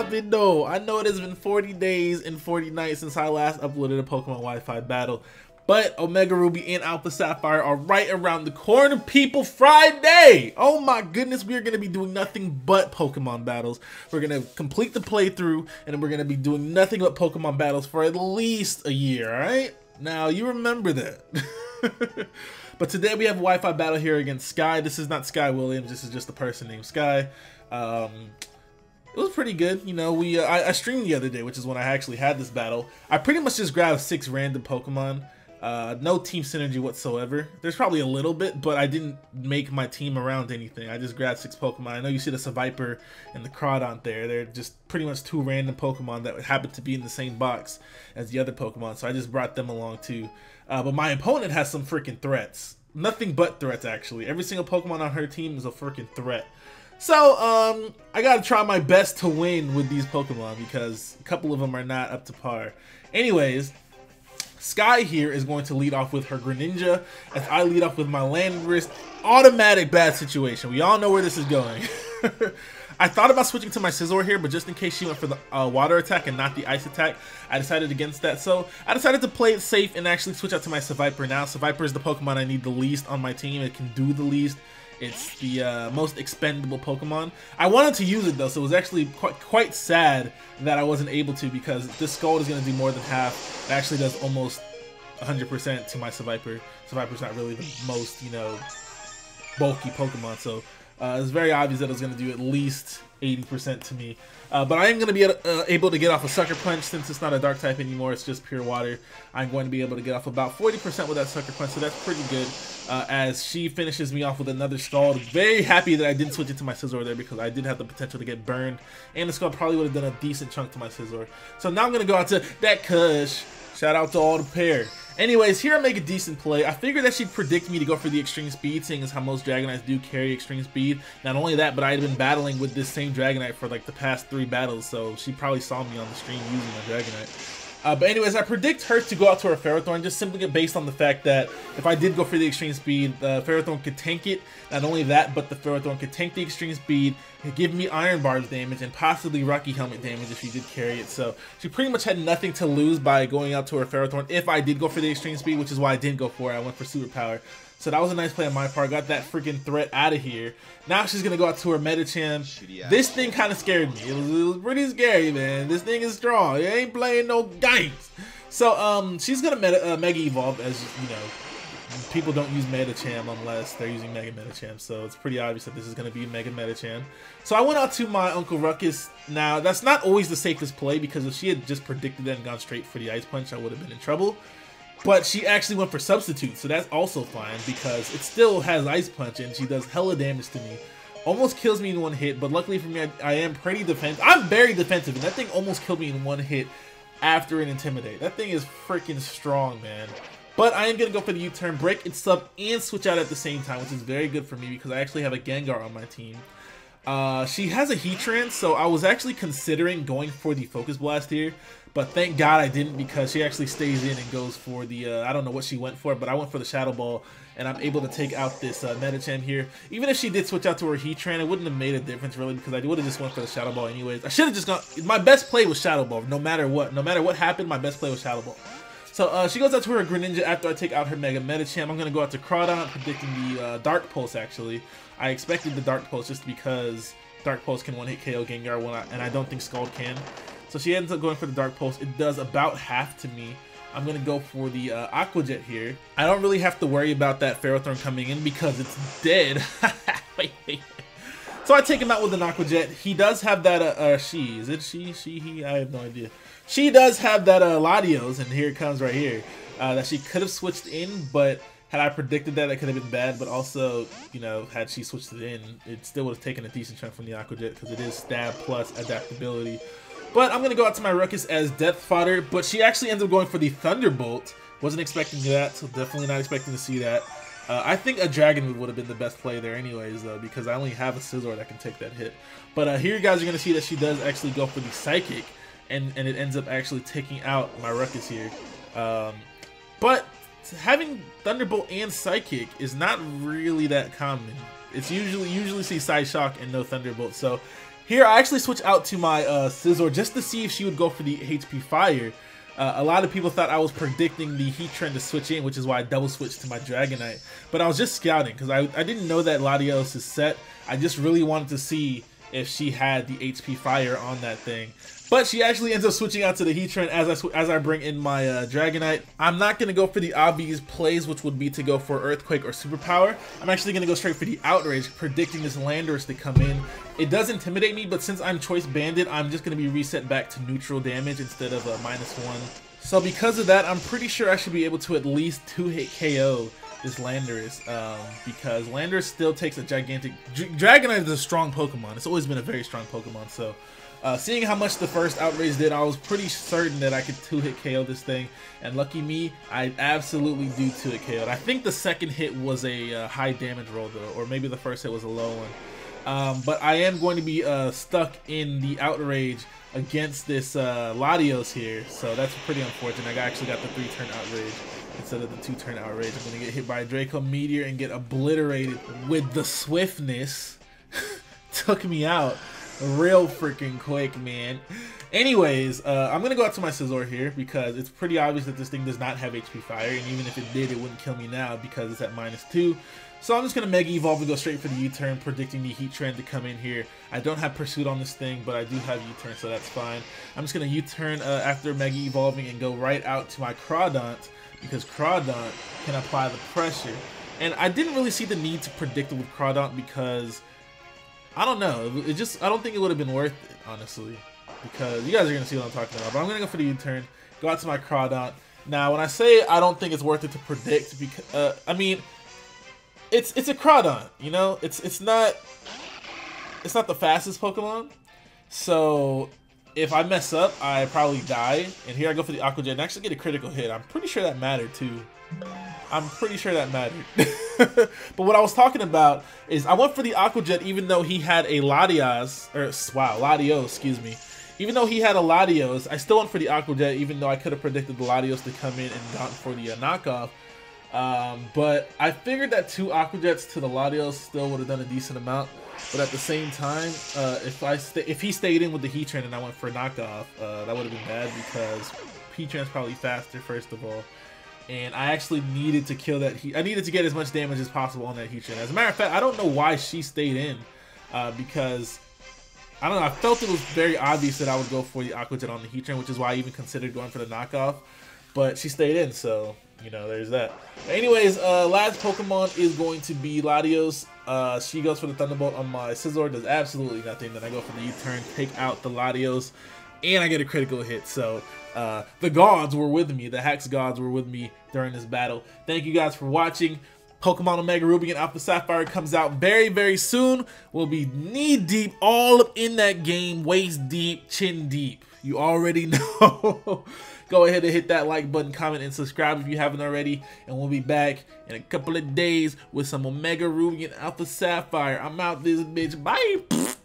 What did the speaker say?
poppin'? No, I know it has been 40 days and 40 nights since I last uploaded a Pokemon Wi-Fi battle, but Omega Ruby and Alpha Sapphire are right around the corner, people. Friday! Oh my goodness, we are going to be doing nothing but Pokemon battles. We're going to complete the playthrough, and we're going to be doing nothing but Pokemon battles for at least a year, alright? Now, you remember that. But today we have a Wi-Fi battle here against Sky. This is not Sky Williams, this is just a person named Sky. It was pretty good, you know. I streamed the other day, which is when I actually had this battle. I pretty much just grabbed 6 random Pokemon. No team synergy whatsoever. There's probably a little bit, but I didn't make my team around anything. I just grabbed 6 Pokemon. I know you see the Seviper and the Crawdont there. They're just pretty much 2 random Pokemon that happen to be in the same box as the other Pokemon, so I just brought them along too. But my opponent has some freaking threats. Nothing but threats, actually. Every single Pokemon on her team is a freaking threat. So, I gotta try my best to win with these Pokemon because a couple of them are not up to par. Anyways, Sky here is going to lead off with her Greninja as I lead off with my Landorus. Automatic bad situation. We all know where this is going. I thought about switching to my Scizor here, but just in case she went for the water attack and not the ice attack, I decided against that. So I decided to play it safe and actually switch out to my Seviper now. Seviper is the Pokemon I need the least on my team. It can do the least. It's the most expendable Pokemon. I wanted to use it though, so it was actually quite sad that I wasn't able to, because this Scald is going to do more than half. It actually does almost 100% to my Seviper. Seviper's not really the most, you know, bulky Pokemon, so it's very obvious that it was going to do at least 80% to me. But I am going to be able to get off a Sucker Punch since it's not a Dark type anymore. It's just pure water. I'm going to be able to get off about 40% with that Sucker Punch, so that's pretty good. As she finishes me off with another Scald. Very happy that I didn't switch it to my Scizor there because I did have the potential to get burned. And the Scald probably would have done a decent chunk to my Scizor. So now I'm going to go out to that Kush. Shout out to all the pair. Anyways, here I make a decent play. I figured that she'd predict me to go for the Extreme Speed, seeing as how most Dragonites do carry Extreme Speed. Not only that, but I had been battling with this same Dragonite for like the past 3 battles, so she probably saw me on the stream using my Dragonite. But anyways, I predict her to go out to her Ferrothorn, just simply based on the fact that if I did go for the Extreme Speed, the Ferrothorn could tank it. Not only that, but the Ferrothorn could tank the Extreme Speed, give me Iron Barbs damage, and possibly Rocky Helmet damage if she did carry it. So she pretty much had nothing to lose by going out to her Ferrothorn if I did go for the Extreme Speed, which is why I didn't go for it. I went for Superpower. So that was a nice play on my part. Got that freaking threat out of here. Now she's going to go out to her Medicham. This thing kind of scared me. It was pretty scary, man. This thing is strong. It ain't playing no games. So she's going to Mega Evolve, as you know. People don't use Medicham unless they're using Mega Medicham. So it's pretty obvious that this is going to be Mega Medicham. So I went out to my Uncle Ruckus. Now, that's not always the safest play, because if she had just predicted that and gone straight for the Ice Punch, I would have been in trouble. But she actually went for Substitute, so that's also fine because it still has Ice Punch and she does hella damage to me. Almost kills me in 1 hit, but luckily for me, I am pretty defensive. I'm very defensive, and that thing almost killed me in 1 hit after an Intimidate. That thing is freaking strong, man. But I am going to go for the U-turn, break its sub, and switch out at the same time, which is very good for me because I actually have a Gengar on my team. She has a Heatran, so I was actually considering going for the Focus Blast here, but thank God I didn't, because she actually stays in and goes for the, I don't know what she went for, but I went for the Shadow Ball, and I'm able to take out this Medicham here. Even if she did switch out to her Heatran, it wouldn't have made a difference really, because I would have just went for the Shadow Ball anyways. I should have just gone, my best play was Shadow Ball, no matter what. No matter what happened, my best play was Shadow Ball. So she goes out to her Greninja after I take out her Mega Medicham. I'm going to go out to Crawdont, predicting the Dark Pulse, actually. I expected the Dark Pulse just because Dark Pulse can 1-hit KO Gengar, and I don't think Scald can. So she ends up going for the Dark Pulse. It does about half to me. I'm going to go for the Aqua Jet here. I don't really have to worry about that Ferrothorn coming in because it's dead. wait. So I take him out with an Aqua Jet. He does have that, she? Is it she? He? I have no idea. She does have that Latios, and here it comes right here. That she could have switched in, but had I predicted that, could have been bad. But also, you know, had she switched it in, it still would have taken a decent chunk from the Aqua Jet because it is stab plus adaptability. But I'm going to go out to my Ruckus as Death Fodder, but she actually ends up going for the Thunderbolt. Wasn't expecting that, so definitely not expecting to see that. I think a Dragon move would have been the best play there anyways, though, because I only have a Scizor that can take that hit. But here you guys are going to see that she does actually go for the Psychic, and it ends up actually taking out my Ruckus here. But having Thunderbolt and Psychic is not really that common. It's usually see Psy Shock and no Thunderbolt, so Here, I actually switched out to my Scizor just to see if she would go for the HP Fire. A lot of people thought I was predicting the Heat trend to switch in, which is why I double switched to my Dragonite. But I was just scouting because I didn't know that Latios is set. I just really wanted to see if she had the HP Fire on that thing. But she actually ends up switching out to the Heat trend as I bring in my Dragonite. I'm not going to go for the obvious plays, which would be to go for Earthquake or Superpower. I'm actually going to go straight for the Outrage, predicting this Landorus to come in. It does intimidate me, but since I'm Choice Banded, I'm just going to be reset back to neutral damage instead of -1. So because of that, I'm pretty sure I should be able to at least 2-hit KO this Landorus, because Landorus still takes a gigantic... Dragonite is a strong Pokemon. It's always been a very strong Pokemon, so... seeing how much the first Outrage did, I was pretty certain that I could 2-hit KO this thing, and lucky me, I absolutely do 2-hit KO. I think the second hit was a high damage roll though, or maybe the first hit was a low one. But I am going to be stuck in the Outrage against this Latios here, so that's pretty unfortunate. I actually got the 3-turn Outrage instead of the 2-turn Outrage. I'm going to get hit by a Draco Meteor and get obliterated with the swiftness. Took me out real freaking quick, man. Anyways, I'm gonna go out to my Scizor here because it's pretty obvious that this thing does not have HP Fire, and even if it did, it wouldn't kill me now because it's at -2. So I'm just gonna Mega Evolve and go straight for the U-turn, predicting the Heat trend to come in here. I don't have Pursuit on this thing, but I do have U-turn, so that's fine. I'm just gonna U-turn after Mega Evolving and go right out to my Crawdaunt because Crawdaunt can apply the pressure. And I didn't really see the need to predict it with Crawdaunt because I don't know. I don't think it would have been worth it, honestly, because you guys are gonna see what I'm talking about. But I'm gonna go for the U-turn, go out to my Crawdaunt. Now, when I say I don't think it's worth it to predict, because I mean, it's a Crawdaunt, you know. It's not the fastest Pokemon, so if I mess up, I probably die. And here I go for the Aqua Jet and actually get a critical hit. I'm pretty sure that mattered too. I'm pretty sure that mattered. But what I was talking about is I went for the Aqua Jet even though he had a Latios, excuse me. Even though he had a Latios, I still went for the Aqua Jet even though I could have predicted the Latios to come in and gone for the knockoff. But I figured that 2 Aqua Jets to the Latios still would have done a decent amount. But at the same time, if he stayed in with the Heat Trend and I went for a knockoff, that would have been bad because Heat Trend's probably faster, first of all. And I actually needed to kill that Heat. I needed to get as much damage as possible on that Heat Trend. As a matter of fact, I don't know why she stayed in, because I don't know. I felt it was very obvious that I would go for the Aqua Jet on the Heat Trend, which is why I even considered going for the knockoff. But she stayed in, so you know, there's that. But anyways, last Pokemon is going to be Latios. She goes for the Thunderbolt on my Scizor, does absolutely nothing. Then I go for the U-turn, take out the Latios, and I get a critical hit. So the gods were with me. The Hex gods were with me during this battle. Thank you guys for watching. Pokemon Omega Ruby and Alpha Sapphire comes out very, very soon. We'll be knee-deep, all up in that game, waist-deep, chin-deep. You already know. Go ahead and hit that like button, comment, and subscribe if you haven't already. And we'll be back in a couple of days with some Omega Ruby and Alpha Sapphire. I'm out this bitch. Bye.